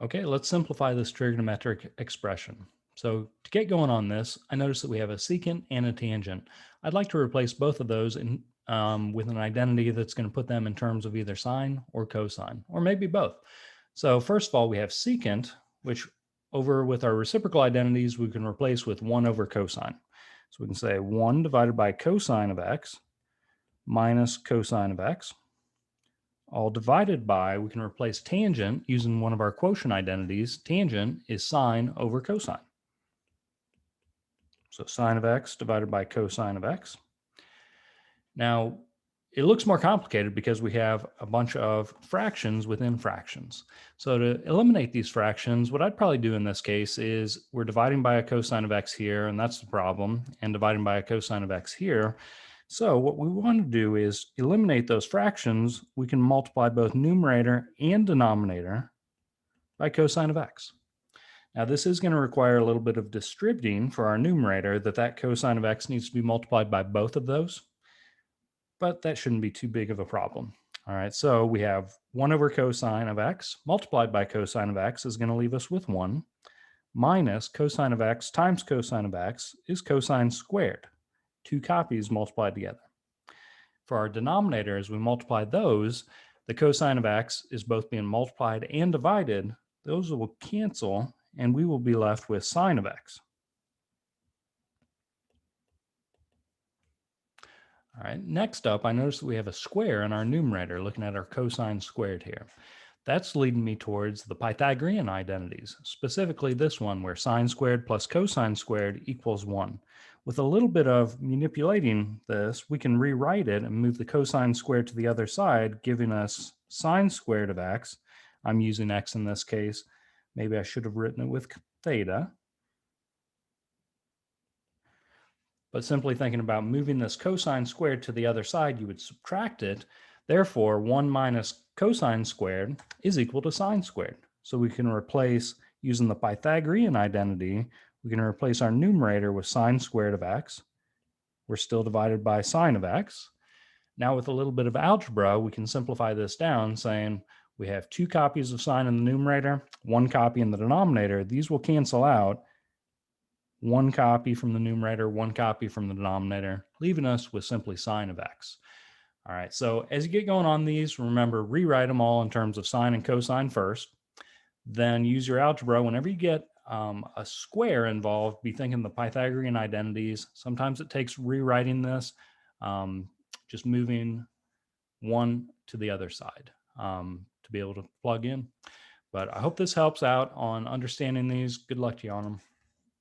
Okay, let's simplify this trigonometric expression. So to get going on this, I notice that we have a secant and a tangent. I'd like to replace both of those with an identity that's going to put them in terms of either sine or cosine, or maybe both. So first of all, we have secant, which over with our reciprocal identities, we can replace with 1 over cosine. So we can say 1 divided by cosine of x minus cosine of x, all divided by, we can replace tangent using one of our quotient identities. Tangent is sine over cosine. So sine of x divided by cosine of x. Now, it looks more complicated because we have a bunch of fractions within fractions. So to eliminate these fractions, what I'd probably do in this case is we're dividing by a cosine of x here, and that's the problem, and dividing by a cosine of x here. So what we want to do is eliminate those fractions. We can multiply both numerator and denominator by cosine of x. Now this is going to require a little bit of distributing for our numerator, that cosine of x needs to be multiplied by both of those, but that shouldn't be too big of a problem. All right, so we have 1 over cosine of x multiplied by cosine of x is going to leave us with 1, minus cosine of x times cosine of x is cosine squared. 2 copies multiplied together. For our denominator, as we multiply those, the cosine of x is both being multiplied and divided. Those will cancel, and we will be left with sine of x. All right, next up, I notice that we have a square in our numerator, looking at our cosine squared here. That's leading me towards the Pythagorean identities, specifically this one where sine squared plus cosine squared equals 1. With a little bit of manipulating this, we can rewrite it and move the cosine squared to the other side, giving us sine squared of x. I'm using x in this case. Maybe I should have written it with theta. But simply thinking about moving this cosine squared to the other side, you would subtract it. Therefore, 1 minus cosine squared is equal to sine squared. So we can replace, using the Pythagorean identity, we can replace our numerator with sine squared of x. We're still divided by sine of x. Now with a little bit of algebra, we can simplify this down, saying we have 2 copies of sine in the numerator, 1 copy in the denominator. These will cancel out. 1 copy from the numerator, 1 copy from the denominator, leaving us with simply sine of x. All right, so as you get going on these, remember, rewrite them all in terms of sine and cosine first. Then use your algebra. Whenever you get a square involved, be thinking the Pythagorean identities. Sometimes it takes rewriting this, just moving one to the other side to be able to plug in. But I hope this helps out on understanding these. Good luck to you on them.